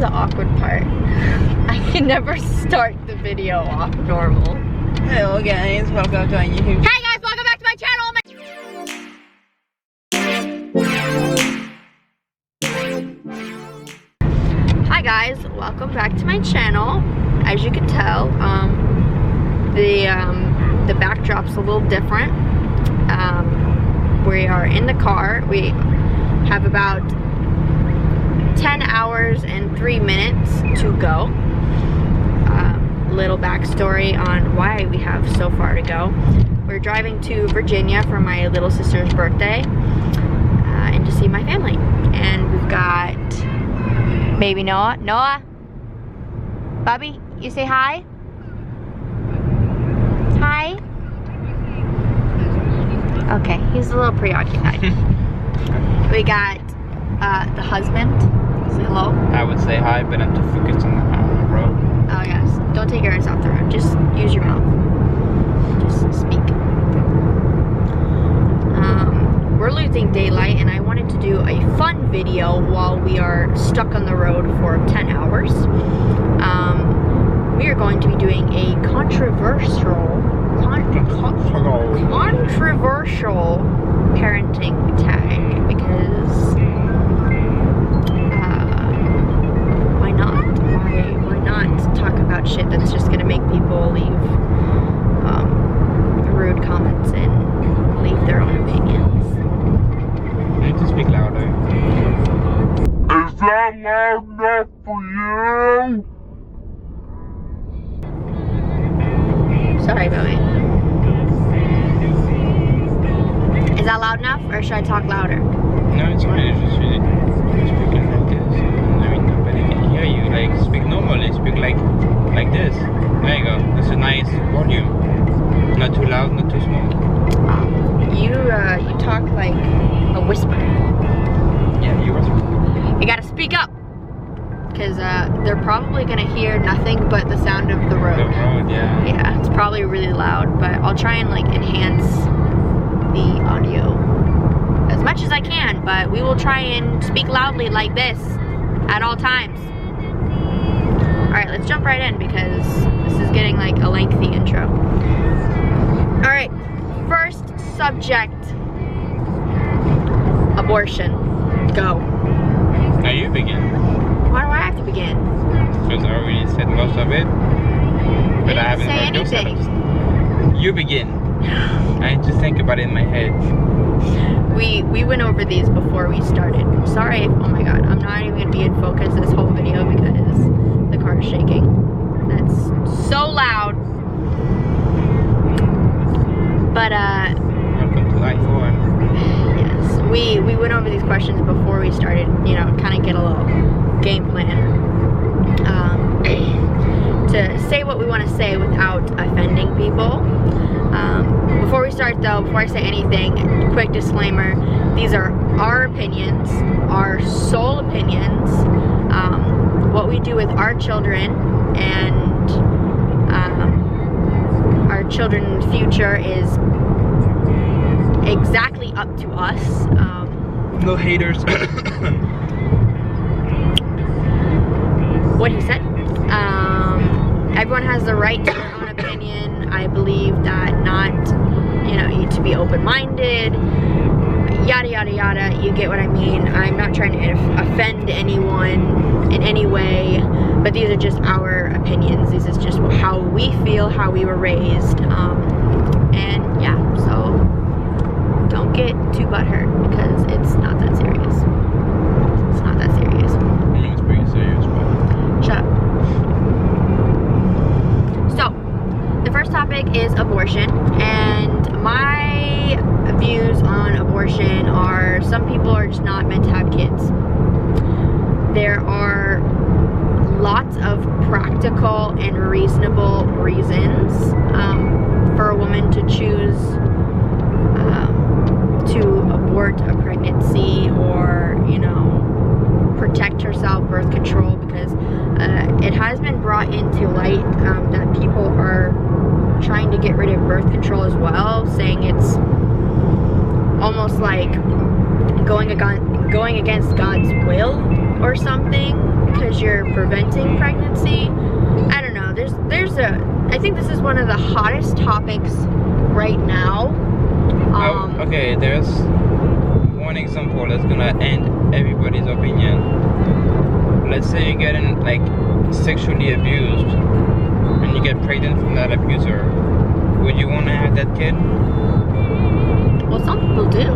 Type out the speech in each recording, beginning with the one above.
the awkward part. I can never start the video off normal. Hello guys, welcome to my YouTube. Hey guys, welcome back to my channel. Hi guys, welcome back to my channel. As you can tell, the backdrop's a little different. We are in the car. We have about 10 hours and 3 minutes to go. Little backstory on why we have so far to go. We're driving to Virginia for my little sister's birthday and to see my family. And we've got baby Noah. Noah, Bubby, you say hi? Hi. Okay, he's a little preoccupied. We got the husband. Say hello. I would say hi, but I'm too focused on the road. Oh yes. Don't take your eyes off the road. Just use your mouth. Just speak. We're losing daylight, and I wanted to do a fun video while we are stuck on the road for 10 hours. We are going to be doing a controversial parenting tag because why not? Why not talk about shit that's just gonna make people leave rude comments and leave their own opinions? You need to speak louder. Is that loud enough for you? Sorry, Bowie. Is that loud enough, or should I talk louder? No, it's fine. It's just you're speaking like this. I mean, nobody can hear you. Like, speak normally. Speak like this. There you go. That's a nice volume. Not too loud, not too small. You talk like a whisper. Yeah, you whisper. You gotta speak up, because they're probably gonna hear nothing but the sound of the road. The road, yeah. Yeah, it's probably really loud, but I'll try and like enhance the audio as much as I can, but we will try and speak loudly like this at all times. Alright, let's jump right in because this is getting like a lengthy intro. Alright, first subject, abortion. Go. Now you begin. Why do I have to begin? Because I already said most of it. But I haven't say heard your anything. side. You begin. I need to think about it in my head. We went over these before we started. Sorry, oh my god, I'm not even gonna be in focus this whole video because the car is shaking. That's so loud. But Welcome to life 4. yes, we went over these questions before we started, you know, kind of get a little game plan. To say what we want to say without offending people. Before we start though, before I say anything, quick disclaimer, these are our opinions, our sole opinions. What we do with our children and our children's future is exactly up to us. No haters. What he said. Everyone has the right to their own opinion. I believe that you need to be open-minded, yada yada yada. You get what I mean. I'm not trying to offend anyone in any way, but these are just our opinions. This is just how we feel, how we were raised, and yeah. So don't get too butthurt because it's not that serious. It's not that serious. I mean, it's pretty serious, but... Shut up. So, the first topic is abortion, and my views on abortion are some people are just not meant to have kids. There are lots of practical and reasonable reasons for a woman to choose to abort a pregnancy or, you know, protect herself, birth control, because it has been brought into light that people are trying to get rid of birth control as well, saying it's almost like going against God's will, or something because you're preventing pregnancy. I don't know. I think this is one of the hottest topics right now. Okay, there's one example that's gonna end everybody's opinion. Let's say you're getting like sexually abused and you get pregnant from that abuser. Would you want to have that kid? Well, some people do.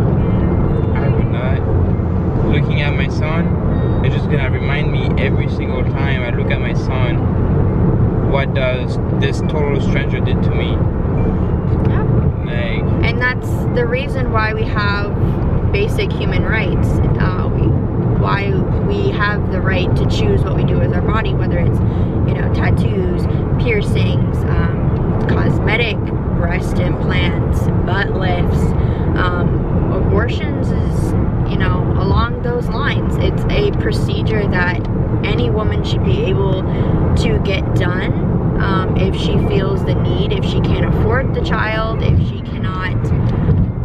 I would not. Looking at my son, it's just gonna remind me every single time I look at my son, what does this total stranger did to me? Yeah. Like, And that's the reason why we have basic human rights. Why we have the right to choose what we do with our body, whether it's, you know, tattoos, piercings, cosmetic breast implants, butt lifts, abortions is, you know, along those lines. It's a procedure that any woman should be able to get done if she feels the need, if she can't afford the child, if she cannot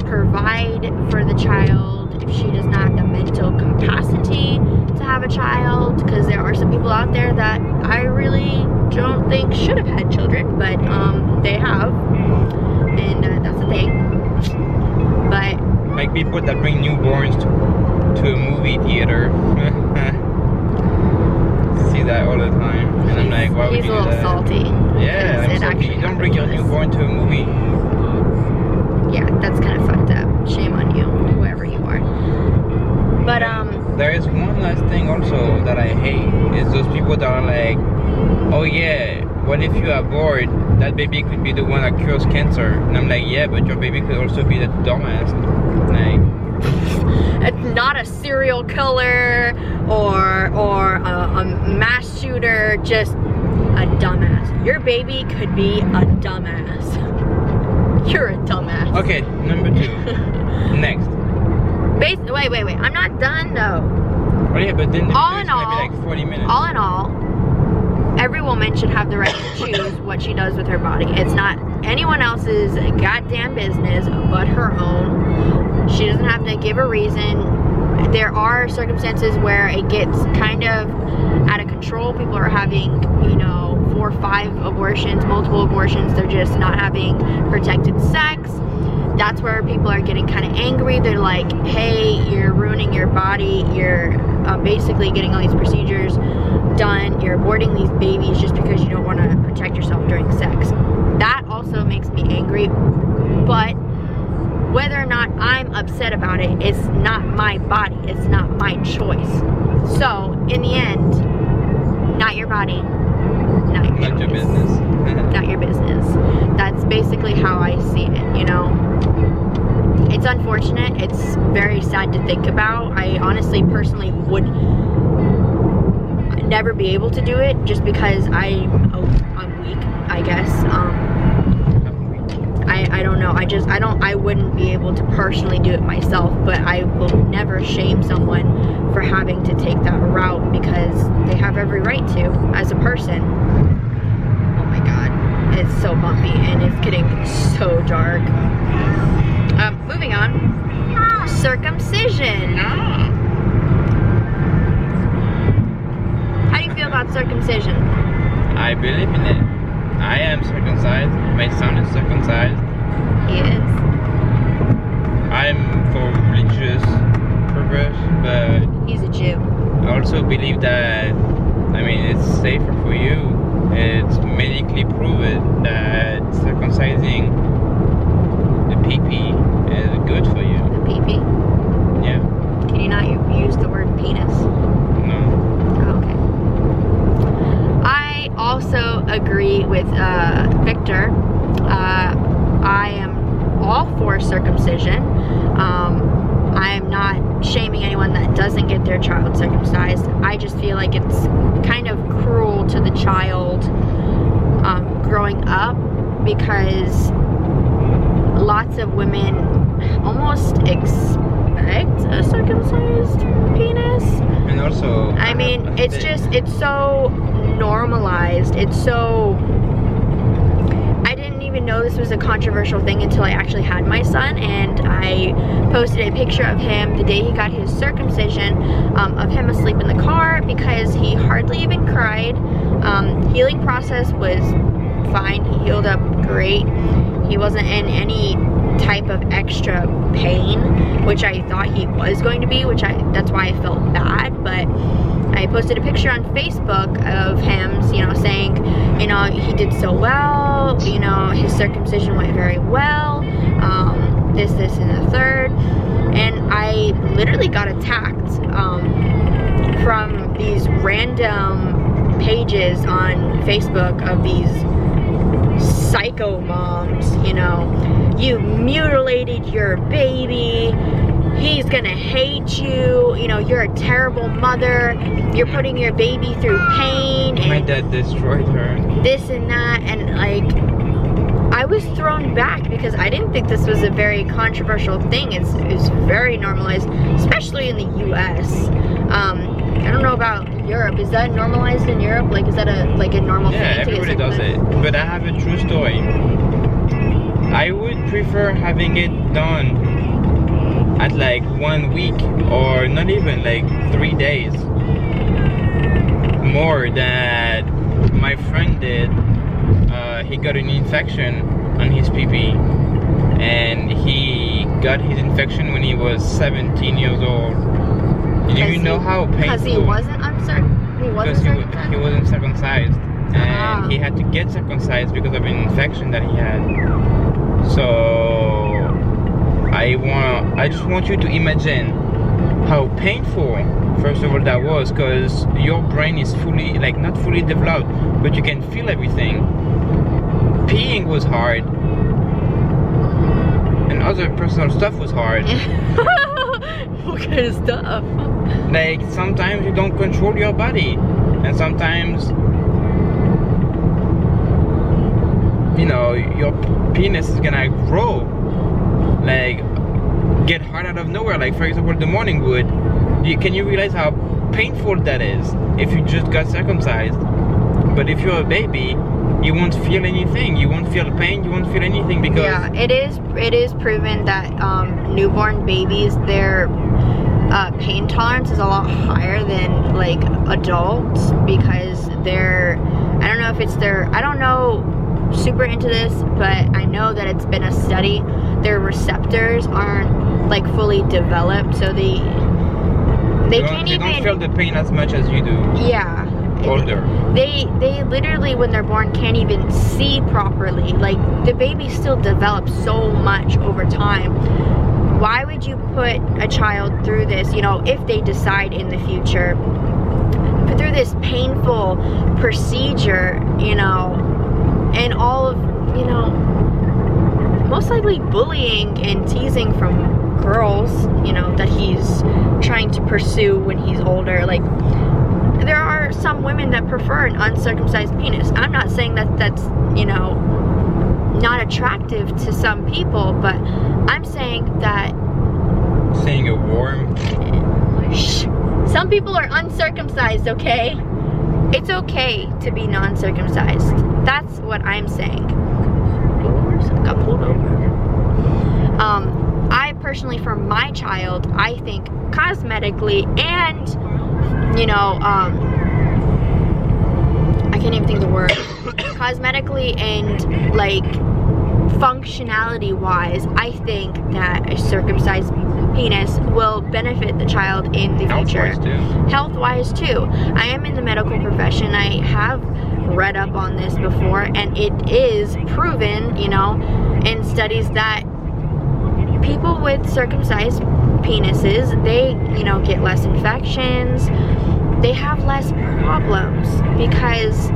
provide for the child, if she does not have the mental capacity to have a child, because there are some people out there that I really don't think should have had children, but they have, and that's the thing. But like people that bring newborns to a movie theater. See that all the time, and I'm like, why would you do that? He's a little salty. Yeah, I'm salty. You don't bring your newborn to a movie. Yeah, that's kind of fucked up. Shame on you, whoever you are. But there is one last thing also that I hate is those people that are like, oh yeah, what if you abort? That baby could be the one that cures cancer. And I'm like, yeah, but your baby could also be the dumbass. Like, it's not a serial killer or a mass shooter, just a dumbass. Your baby could be a dumbass. You're a dumbass. okay, number 2. Next. Wait. I'm not done though. Oh yeah, but then the All video's in gonna all- be like 40 minutes. All in all, every woman should have the right to choose what she does with her body. It's not anyone else's goddamn business but her own. She doesn't have to give a reason. There are circumstances where it gets kind of out of control. People are having, you know, 4 or 5 abortions, multiple abortions. They're just not having protected sex. That's where people are getting kind of angry. They're like, hey, you're ruining your body. You're basically getting all these procedures done. You're aborting these babies just because you don't want to protect yourself during sex. That also makes me angry. But whether or not I'm upset about it, it's not my body. It's not my choice. So, in the end, not your body, not your Not your choice. business. Not your business. That's basically how I see it, you know? It's unfortunate. It's very sad to think about. I honestly, personally would never be able to do it just because I'm weak, I guess. I don't know. I wouldn't be able to personally do it myself, but I will never shame someone for having to take that route because they have every right to as a person. Oh my God. It's so bumpy and it's getting so dark. Moving on. Circumcision. How do you feel about circumcision? I believe in it. I am circumcised. My son is circumcised. He is. I'm for religious purpose, but He's a Jew. I also believe that, I mean, it's safer for you. It's medically proven that circumcising the pee-pee is good for you. The pee-pee. Yeah. Can you not use the word penis? No. Oh, okay. I also agree with Victor. I am all for circumcision. I am not shaming anyone that doesn't get their child circumcised. I just feel like it's kind of cruel to the child growing up because lots of women almost expect a circumcised penis. And also, I mean, it's so normalized. It's so, I didn't even even know this was a controversial thing until I actually had my son, and I posted a picture of him the day he got his circumcision, of him asleep in the car, because he hardly even cried. Healing process was fine. He healed up great. He wasn't in any type of extra pain, which I thought he was going to be, that's why I felt bad. But I posted a picture on Facebook of him, you know, saying, you know, he did so well, you know, his circumcision went very well, this, and the third. And I literally got attacked from these random pages on Facebook of these psycho moms, you know, you mutilated your baby, he's gonna hate you, you know, you're a terrible mother, you're putting your baby through pain, and my dad destroyed her, this and that. And like, I was thrown back because I didn't think this was a very controversial thing. It's very normalized, especially in the US. I don't know about Europe. Is that normalized in Europe? Like, is that a normal thing? Yeah, everybody does it. But I have a true story. I would prefer having it done at like 1 week, or not even like 3 days, more than my friend did. He got an infection on his pee-pee, and he got his infection when he was 17 years old. Do you know how painful? Because he wasn't circumcised? He wasn't circumcised, and he had to get circumcised because of an infection that he had. So I just want you to imagine how painful, first of all, that was, because your brain is fully, like, not fully developed, but you can feel everything. Peeing was hard, and other personal stuff was hard. What kind of stuff? Like, sometimes you don't control your body, and sometimes, you know, your penis is gonna grow, like, get hard out of nowhere, like, for example, the morning wood. Can you realize how painful that is if you just got circumcised? But if you're a baby, you won't feel anything. You won't feel pain. You won't feel anything, because yeah, it is proven that newborn babies, their pain tolerance is a lot higher than like adults, because I don't know super into this, but I know that it's been a study. Their receptors aren't like fully developed, so they can't even. They don't feel the pain as much as you do. Yeah. Older. They literally, when they're born, can't even see properly. Like, the baby still develops so much over time. Why would you put a child through this, you know, if they decide in the future, put through this painful procedure, you know, and all of, you know, most likely bullying and teasing from girls, you know, that he's trying to pursue when he's older. Like, there are some women that prefer an uncircumcised penis. I'm not saying that that's, you know, not attractive to some people, but I'm saying that... Saying a warm... Some people are uncircumcised, okay? It's okay to be non-circumcised. That's what I'm saying. Got pulled over. I personally, for my child, I think cosmetically and, you know, I can't even think of the word. Cosmetically and, like, functionality wise, I think that a circumcised penis will benefit the child in the future. Health-wise too. I am in the medical profession. I have read up on this before, and it is proven, you know, in studies that people with circumcised penises, they, you know, get less infections, they have less problems, because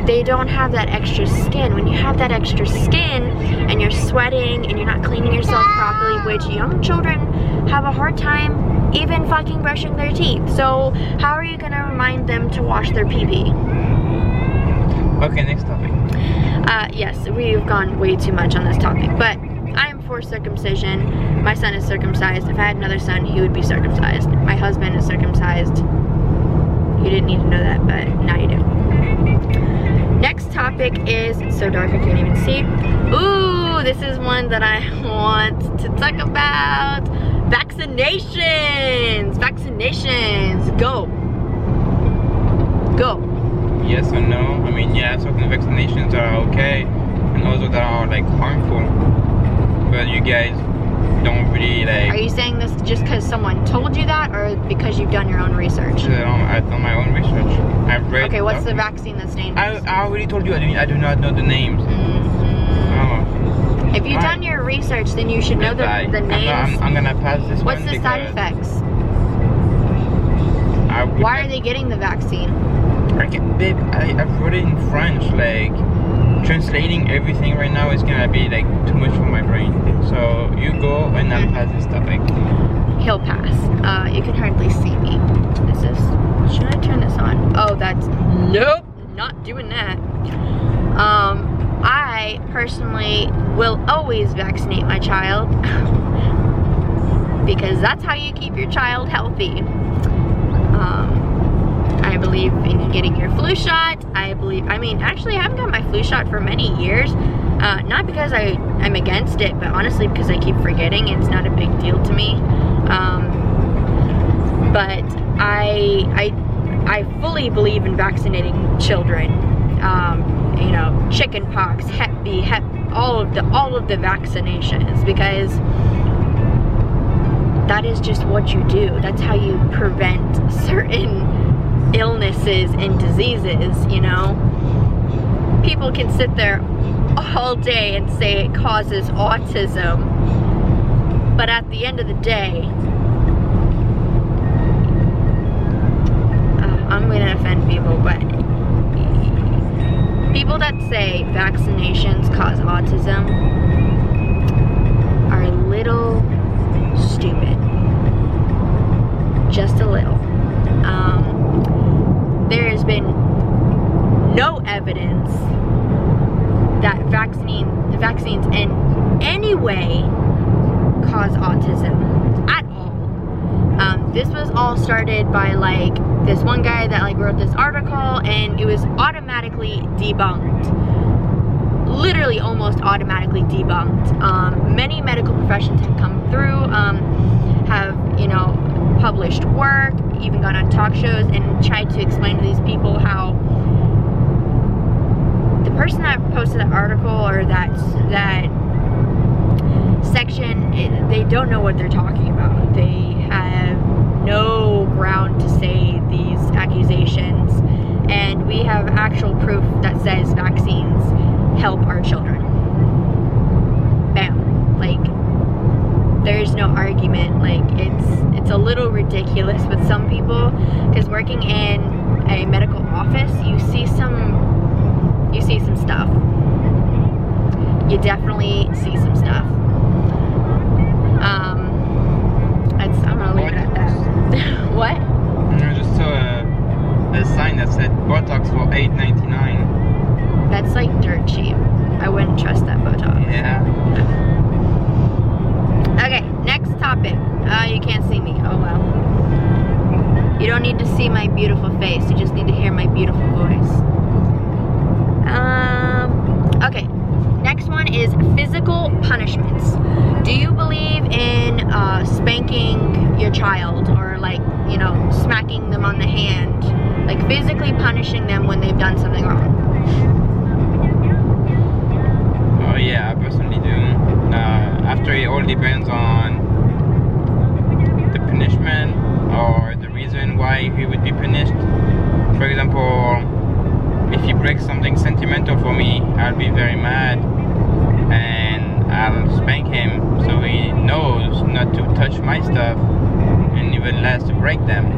they don't have that extra skin. When you have that extra skin and you're sweating and you're not cleaning yourself properly, which young children have a hard time even fucking brushing their teeth. So how are you gonna remind them to wash their pee-pee? Okay, next topic. Yes, we've gone way too much on this topic, but I'm for circumcision. My son is circumcised. If I had another son, he would be circumcised. My husband is circumcised. You didn't need to know that, but now you do. Next topic is, it's so dark I can't even see. Ooh, this is one that I want to talk about. Vaccinations. Vaccinations. Go. Go. Yes or no? I mean, yeah, certain vaccinations are okay, and also that are like harmful. But you guys don't really like. Are you saying this just because someone told you that, or because you've done your own research? I've done my own research. I've read. Okay, what's the vaccine that's dangerous? I already told you. I do not know the names. Oh. If you've done your research, then you should know the names. I'm gonna pass this What's one. the side effects? Why are they getting the vaccine? Babe, I've read it in French. Like, translating everything right now is gonna be like too much for my brain. So you go and I'll pass this topic. He'll pass. You can hardly see me. This is. Should I turn this on? Oh, that's. Nope, not doing that. I personally will always vaccinate my child because that's how you keep your child healthy. I believe in getting your flu shot. Actually I haven't got my flu shot for many years. Not because I'm against it, but honestly because I keep forgetting. It's not a big deal to me. But I fully believe in vaccinating children. You know, chicken pox, Hep B, all of the vaccinations, because that is just what you do. That's how you prevent certain illnesses and diseases, you know. People can sit there all day and say it causes autism, but at the end of the day, I'm gonna offend people, but people that say vaccinations cause autism are a little stupid. Just a little. There has been no evidence that vaccines in any way cause autism at all. This was all started by like this one guy that like wrote this article, and it was automatically debunked. Literally almost automatically debunked. Many medical professions have come through, have, you know, published work, even gone on talk shows and tried to explain to these people how the person that posted that article or that section, they don't know what they're talking about. They have no ground to say these accusations, and we have actual proof that says vaccines help our children. Bam. Like, there's no argument. Like, it's a little ridiculous with some people, because working in a medical office, you see some stuff. You definitely see some stuff. I'm gonna leave it at that. What? I just saw a sign that said Botox for $8.99. That's like dirt cheap. I wouldn't trust that Botox. Yeah. Okay, next topic. You can't see me. Oh well. You don't need to see my beautiful face. You just need to hear my beautiful voice. Okay. Next one is physical punishments. Do you believe in spanking your child, or like, you know, smacking them on the hand, like physically punishing them when they've done something wrong? Oh yeah, I personally do. After it all depends on the punishment or the reason why he would be punished. For example, if he breaks something sentimental for me, I'll be very mad and I'll spank him so he knows not to touch my stuff and even less to break them.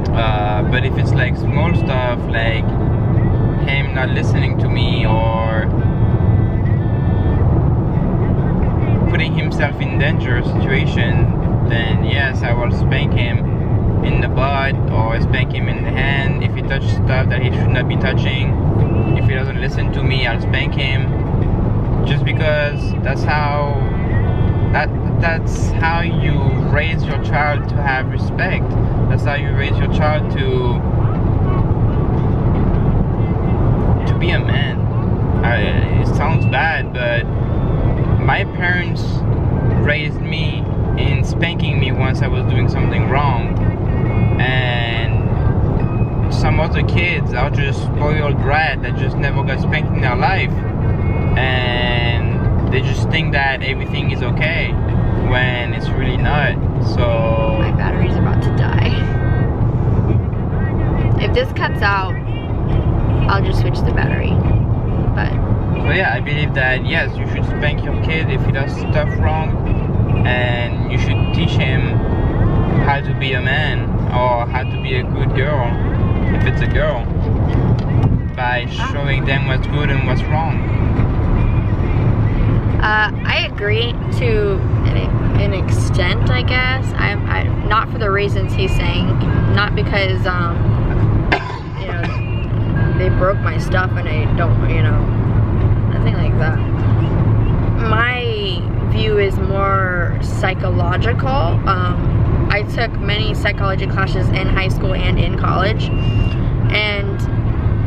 But if it's like small stuff, like him not listening to me or putting himself in dangerous situation, then yes, I will spank him in the butt or spank him in the hand. If he touches stuff that he should not be touching, if he doesn't listen to me, I'll spank him. Just because that's how you raise your child to have respect. That's how you raise your child to be a man. It sounds bad, but my parents raised me in spanking me once I was doing something wrong, and some other kids are just spoiled brat that just never got spanked in their life, and they just think that everything is okay when it's really not. So My battery's about to die. If this cuts out, I'll just switch the battery. But so yeah, I believe that yes, you should spank your kid if he does stuff wrong, and you should teach him how to be a man or how to be a good girl if it's a girl, by showing them what's good and what's wrong. I agree to an extent, I guess. I not for the reasons he's saying, not because you know, they broke my stuff and I don't, you know, nothing like that. My view is more psychological. I took many psychology classes in high school and in college, and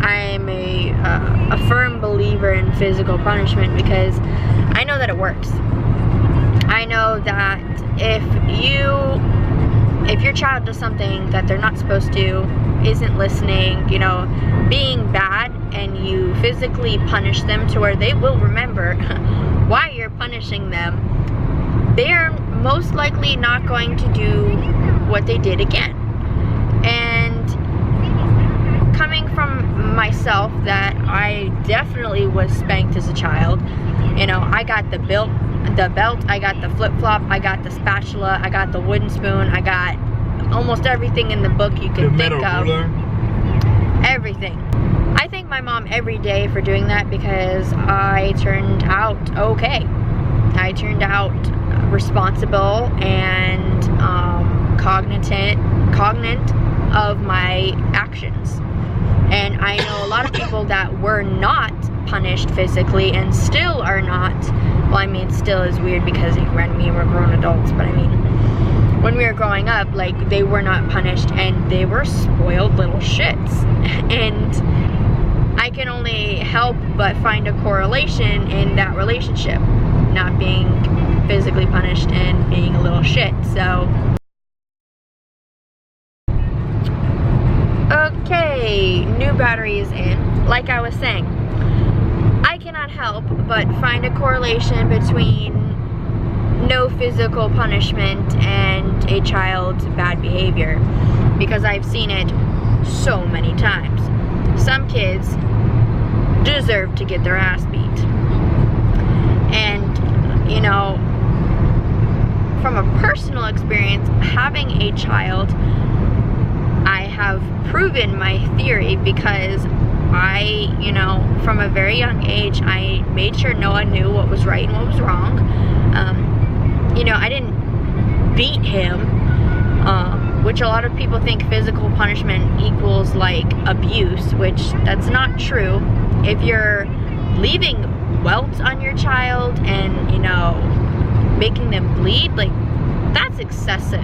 I'm a firm believer in physical punishment because I know that it works. I know that if your child does something that they're not supposed to, isn't listening, you know, being bad, and you physically punish them to where they will remember why you're punishing them, they are most likely not going to do what they did again. And coming from myself, that I definitely was spanked as a child. You know, I got the belt, I got the flip-flop, I got the spatula, I got the wooden spoon, I got almost everything in the book you could think of. Ruler. Everything. I thank my mom every day for doing that because I turned out okay. I turned out responsible and cognizant of my actions. And I know a lot of people that were not punished physically and still are not. Well, I mean, still is weird because when we were grown adults, but I mean, when we were growing up, like, they were not punished and they were spoiled little shits. And I can only help but find a correlation in that relationship, not being physically punished and being a little shit. So okay, new battery is in. Like I was saying, I cannot help but find a correlation between no physical punishment and a child's bad behavior, because I've seen it so many times. Some kids deserve to get their ass beat. And, you know, from a personal experience, having a child, I have proven my theory because I, you know, from a very young age, I made sure Noah knew what was right and what was wrong. You know, I didn't beat him, which a lot of people think physical punishment equals like abuse, which that's not true. If you're leaving welts on your child and, you know, making them bleed, like, that's excessive.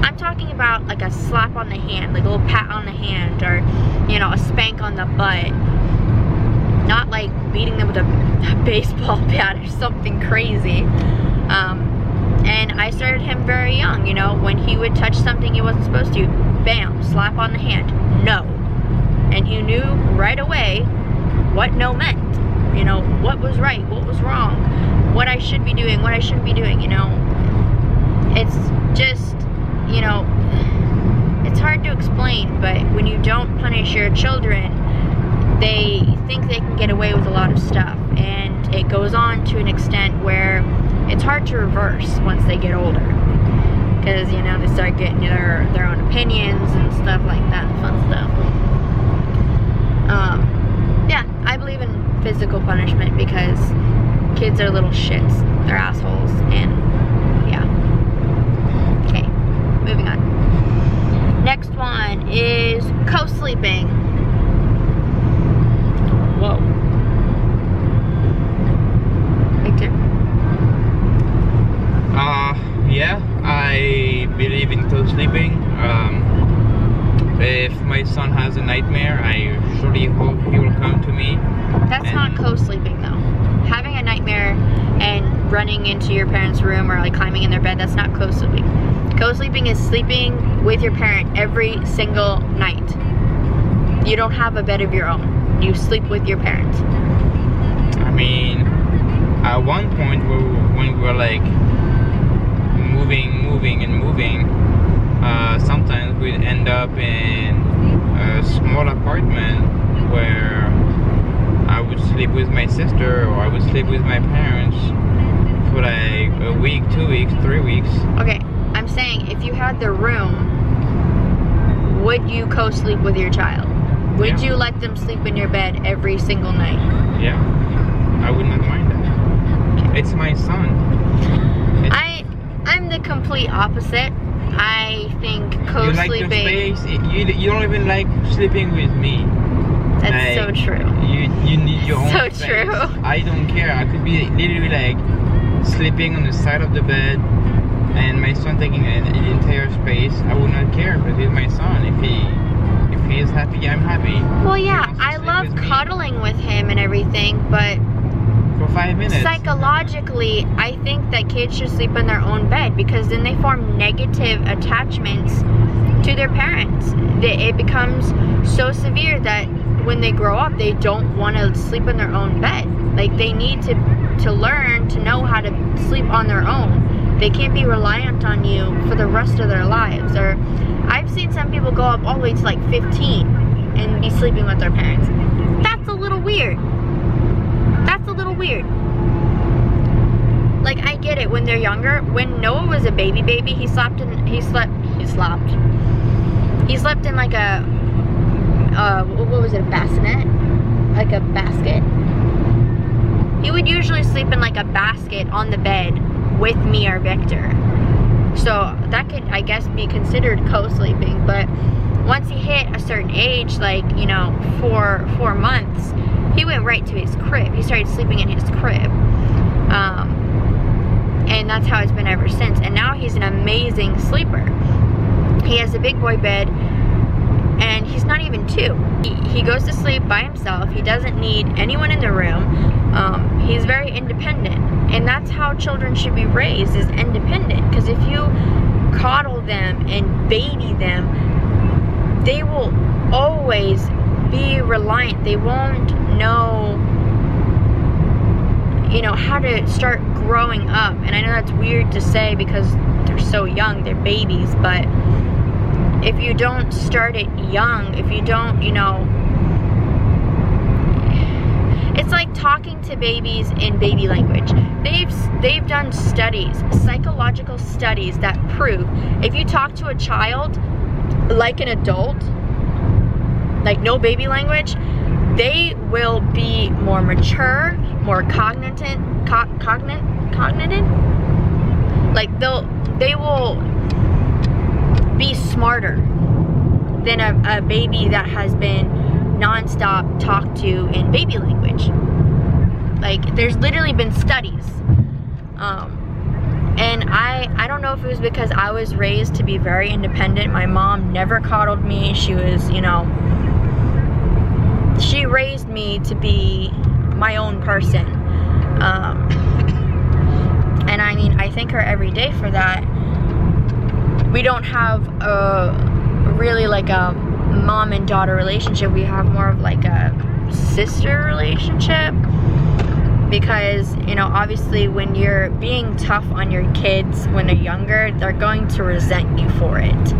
I'm talking about like a slap on the hand, like a little pat on the hand, or, you know, a spank on the butt. Not like beating them with a baseball bat or something crazy. And I started him very young, you know, when he would touch something he wasn't supposed to, bam, slap on the hand, no. And he knew right away what no meant, you know, what was right, what was wrong, what I should be doing, what I shouldn't be doing, you know. It's just, you know, it's hard to explain, but when you don't punish your children, they think they can get away with a lot of stuff, and it goes on to an extent where it's hard to reverse once they get older, because, you know, they start getting their own opinions and stuff like that, fun stuff. Yeah, I believe in physical punishment because kids are little shits, they're assholes, and yeah. Okay, moving on. Next one is co-sleeping. Whoa. Victor? Yeah, I believe in co-sleeping. If my son has a nightmare, I surely hope he will come to me. That's not co-sleeping though. Having a nightmare and running into your parents' room or like climbing in their bed, that's not co-sleeping. Co-sleeping is sleeping with your parent every single night. You don't have a bed of your own. You sleep with your parents. I mean, at one point when we were like moving, sometimes we'd end up in a small apartment where I would sleep with my sister or I would sleep with my parents for like a week, 2 weeks, 3 weeks. Okay, I'm saying if you had the room, would you co-sleep with your child? Would you let them sleep in your bed every single night? Yeah, I would not mind that. Okay. It's my son. I'm the complete opposite. I think co-sleeping. You like your space. You don't even like sleeping with me. That's like, so true. You need your own so space. True. I don't care. I could be literally like sleeping on the side of the bed and my son taking an entire space. I would not care because he's my son. If he is happy, I'm happy. Well, yeah, I love cuddling with him and everything, but for 5 minutes. Psychologically, I think that kids should sleep in their own bed because then they form negative attachments to their parents. It becomes so severe that when they grow up, they don't want to sleep in their own bed. Like, they need to learn to know how to sleep on their own. They can't be reliant on you for the rest of their lives. Or I've seen some people go up all the way to like 15 and be sleeping with their parents. That's a little weird. That's a little weird. Like, I get it when they're younger. When Noah was a baby, he slept in like a what was it, a bassinet? Like a basket. He would usually sleep in like a basket on the bed with me or Victor. So that could, I guess, be considered co-sleeping. But once he hit a certain age, like, you know, 4 months, he went right to his crib. He started sleeping in his crib. And that's how it's been ever since. And now he's an amazing sleeper. He has a big boy bed, and he's not even 2. He goes to sleep by himself. He doesn't need anyone in the room. He's very independent. And that's how children should be raised, is independent. Because if you coddle them and baby them, they will always be reliant. They won't know, you know, how to start growing up. And I know that's weird to say because they're so young, they're babies, but if you don't start it young, if you don't, you know, it's like talking to babies in baby language. They've done studies, psychological studies that prove if you talk to a child like an adult, like no baby language, they will be more mature, more cognitive. Like they will be smarter than a baby that has been non-stop talked to in baby language. Like, there's literally been studies. And I don't know if it was because I was raised to be very independent. My mom never coddled me. She was, you know, she raised me to be my own person. And I mean, I thank her every day for that. We don't have really like a mom and daughter relationship. We have more of like a sister relationship. Because, you know, obviously when you're being tough on your kids when they're younger, they're going to resent you for it.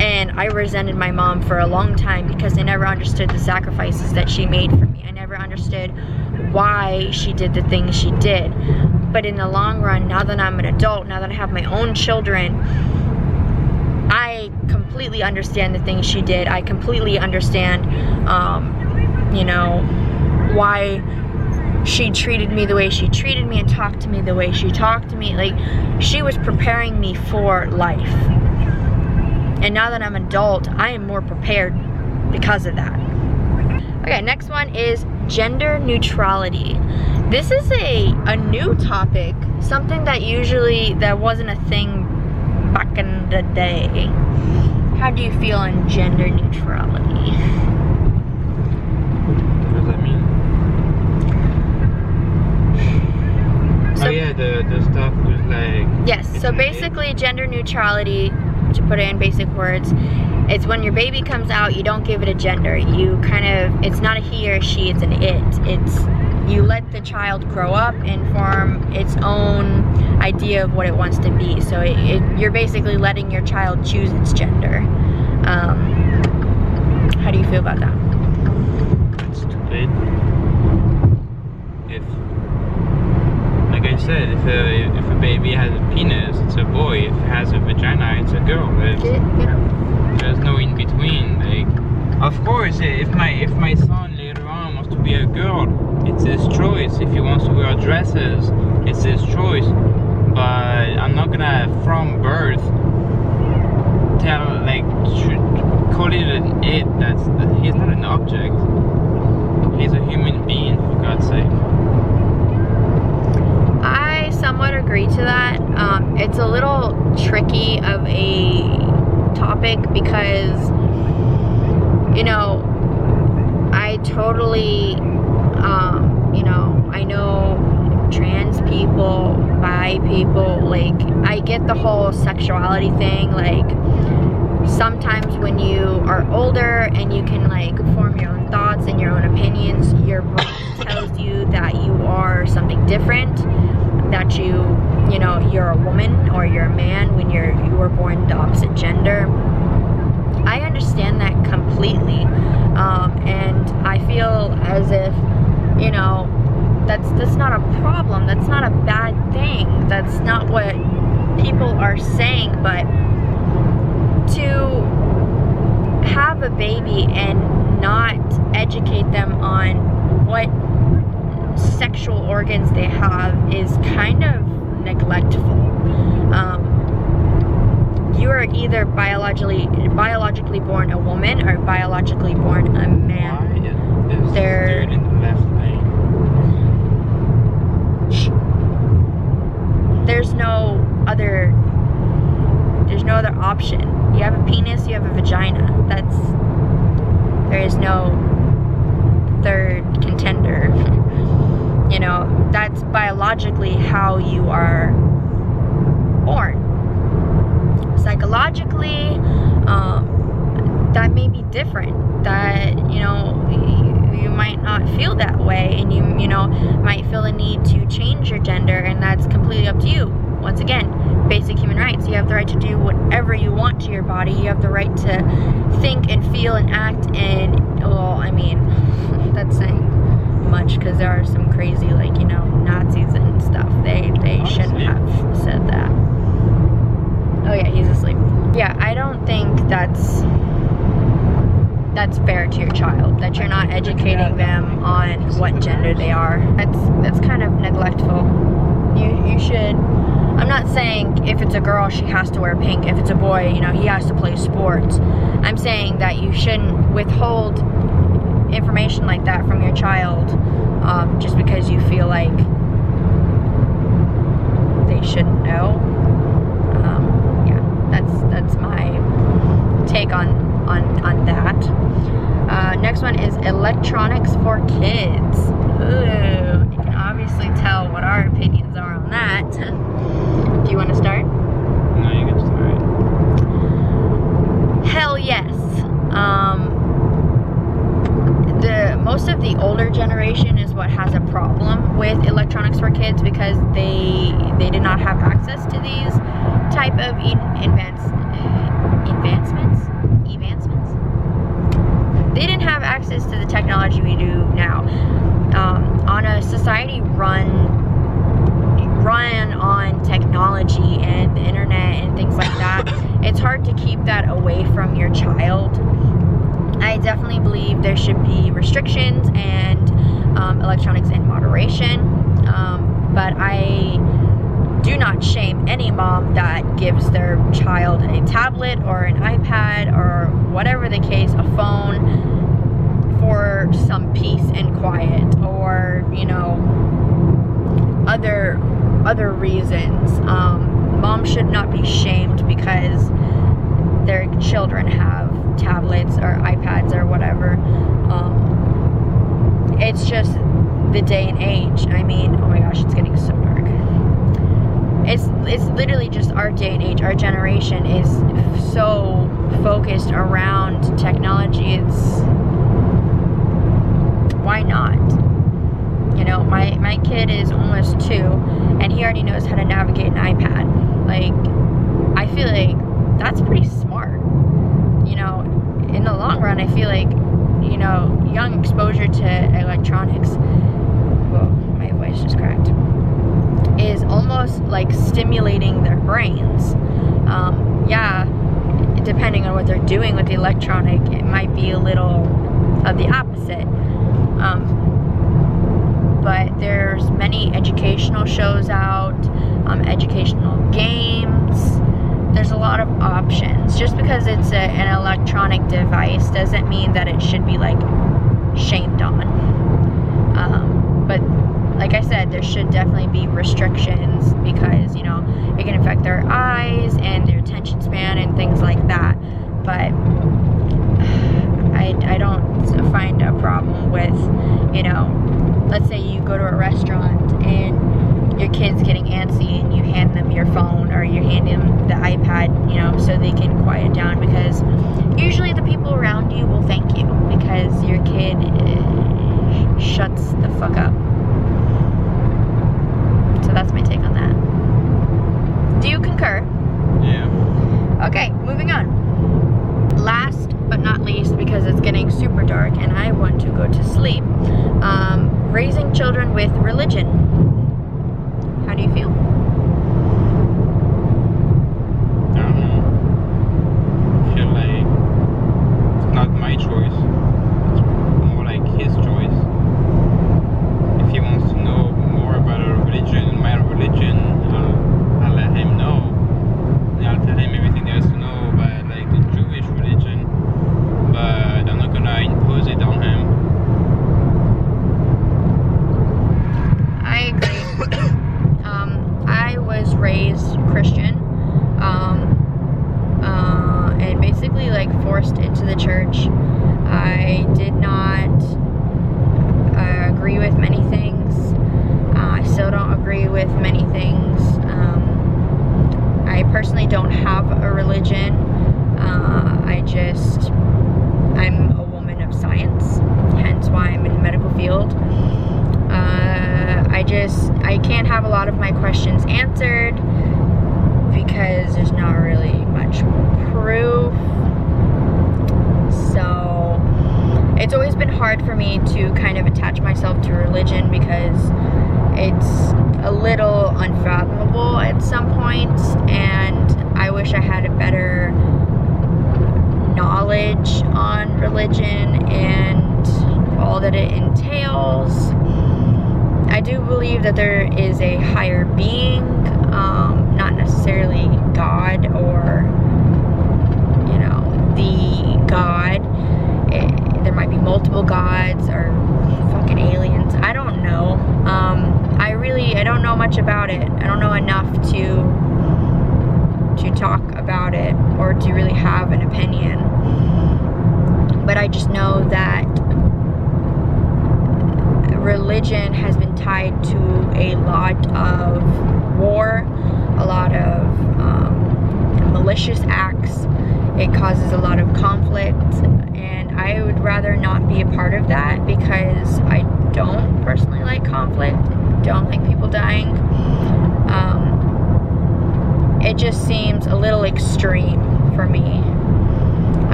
And I resented my mom for a long time because I never understood the sacrifices that she made for me. I never understood why she did the things she did. But in the long run, now that I'm an adult, now that I have my own children, I completely understand the things she did. I completely understand, you know, why she treated me the way she treated me and talked to me the way she talked to me. Like, she was preparing me for life. And now that I'm an adult, I am more prepared because of that. Okay, next one is gender neutrality. This is a new topic, something that wasn't a thing back in the day. How do you feel on gender neutrality? What does that mean? So, oh yeah, the stuff was like... yes, so basically gender neutrality, to put it in basic words, it's when your baby comes out, you don't give it a gender. You kind of, it's not a he or she, it's an it. It's, you let the child grow up and form its own idea of what it wants to be. So you're basically letting your child choose its gender. How do you feel about that? It's stupid. If, like I said, if a baby has a penis, it's a boy. If it has a vagina, it's a girl. There's no in between. Like, of course, if my son later on wants to be a girl, it's his choice. If he wants to wear dresses, it's his choice. But I'm not gonna, from birth, call it an it. He's not an object. He's a human being, for God's sake. I somewhat agree to that. It's a little tricky of a topic because, you know, I totally, you know, I know trans people, bi people, like, I get the whole sexuality thing. Like, sometimes when you are older and you can, like, form your own thoughts and your own opinions, your brain tells you that you are something different, that you know, you're a woman or you're a man when you were born the opposite gender. I understand that completely, and I feel as if, you know, that's not a problem, that's not a bad thing, that's not what people are saying. But to have a baby and not educate them on what sexual organs they have is kind of neglectful. You are either biologically born a woman or biologically born a man. Why is third in the left lane? There's no other option. You have a penis, you have a vagina. There is no third contender. You know, that's biologically how you are born. Psychologically, that may be different. That, you know, you might not feel that way, and you know, might feel the need to change your gender, and that's completely up to you. Once again, basic human rights. You have the right to do whatever you want to your body. You have the right to think and feel and act, and, well, I mean, that's saying much, because there are some crazy, like, you know, Nazis and stuff. They shouldn't have said that. Oh yeah, he's asleep. Yeah, I don't think that's fair to your child, that you're not educating them on what gender they are. That's kind of neglectful. You should, I'm not saying if it's a girl she has to wear pink, if it's a boy, you know, he has to play sports. I'm saying that you shouldn't withhold information like that from your child, just because you feel like they shouldn't know. Yeah, that's my take on that. Next one is electronics for kids. Ooh, you can obviously tell what our opinions are on that. Do you want to start? No, you can start. Hell yes. Most of the older generation is what has a problem with electronics for kids, because they did not have access to these type of advancements. They didn't have access to the technology we do now. On a society run on technology and the internet and things like that, it's hard to keep that away from your child. I definitely believe there should be restrictions and electronics in moderation, but I do not shame any mom that gives their child a tablet or an iPad or whatever the case, a phone, for some peace and quiet, or, you know, other reasons. Mom should not be shamed because their children have tablets or iPads or whatever. It's just the day and age. I mean, oh my gosh, it's getting so dark. It's literally just our day and age. Our generation is so focused around technology. It's, why not? You know, my kid is almost 2 and he already knows how to navigate an iPad. Like, I feel like that's pretty smart. You know, in the long run, I feel like, you know, young exposure to electronics, whoa, my voice just cracked, is almost like stimulating their brains. Yeah, depending on what they're doing with the electronic, it might be a little of the opposite. But there's many educational shows out, educational games. There's a lot of options. Just because it's an electronic device doesn't mean that it should be like shamed on. But like I said, there should definitely be restrictions because, you know, it can affect their eyes and their attention span and things like that. But I don't find a problem with, you know, let's say you go to a restaurant and your kid's getting antsy and you hand them your phone or you hand them the iPad, you know, so they can quiet down, because usually the people around you will thank you because your kid shuts the fuck up. So that's my take on that. Do you concur? Yeah. Okay, moving on. Last but not least, because it's getting super dark and I want to go to sleep, raising children with religion. How do you feel? I don't know. I feel like it's not my choice. It's more like his choice. If he wants to know more about a religion, my religion, I'll let him know. And I'll tell him everything there is to know about like the Jewish religion. But I'm not gonna impose it on him. I agree. I was raised Christian, and basically like forced into the church. I did not agree with many things. I still don't agree with many things. I personally don't have a religion. I'm a woman of science, hence why I'm in the medical field. I can't have a lot of my questions answered because there's not really much proof. So it's always been hard for me to kind of attach myself to religion because it's a little unfathomable at some points, and I wish I had a better knowledge on religion and all that it entails. I do believe that there is a higher being, not necessarily God or, you know, the God. There might be multiple gods or fucking aliens. I don't know. I don't know much about it. I don't know enough to talk about it or to really have an opinion. But I just know that religion has been tied to a lot of war, a lot of malicious acts. It causes a lot of conflict, and I would rather not be a part of that because I don't personally like conflict, don't like people dying. It just seems a little extreme for me.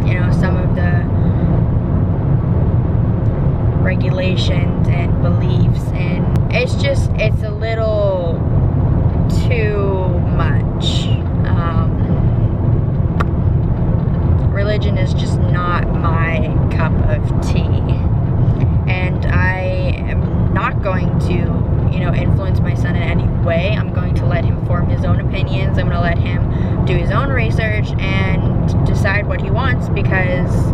You know, some of the regulations and beliefs, and it's a little too much. Religion is just not my cup of tea, and I am not going to, you know, influence my son in any way. I'm going to let him form his own opinions. I'm going to let him do his own research and decide what he wants, because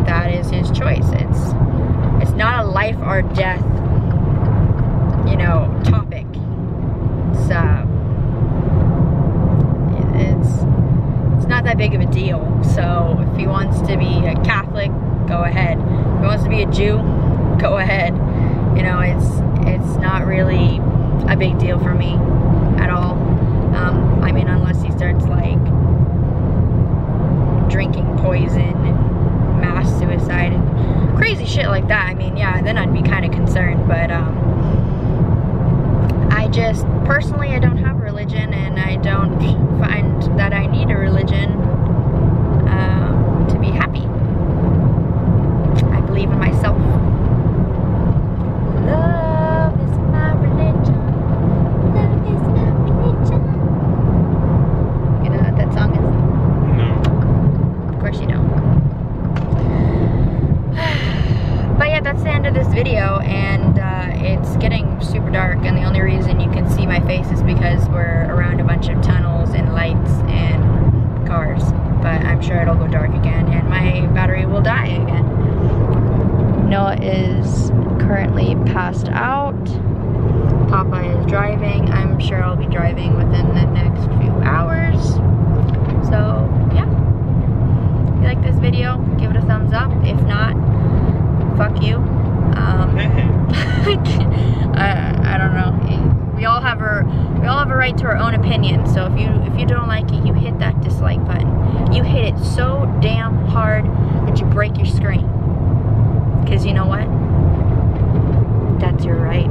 that is his choice. It's not a life or death, you know, topic. So it's that big of a deal. So if he wants to be a Catholic, go ahead. If he wants to be a Jew, go ahead. You know, it's not really a big deal for me at all. I mean, unless he starts like drinking poison and mass suicide and crazy shit like that. I mean, yeah, then I'd be kind of concerned. But I just personally, I don't have a religion, and I don't find that I need a religion to be happy. I believe in myself. Love is my religion. Love is my religion. You know what that song is? No. Of course you don't. But yeah, that's the end of this video, and it's getting super dark, and the only reason you can see my face is because we're around a bunch of tunnels and lights and cars. But I'm sure it'll go dark again, and my battery will die again. Noah is currently passed out. Papa is driving. I'm sure I'll be driving within the next few hours. So, yeah. If you like this video, give it a thumbs up. If not, fuck you. I don't know. We all have a right to our own opinion. So if you don't like it, you hit that dislike button. You hit it so damn hard that you break your screen. Because you know what? That's your right.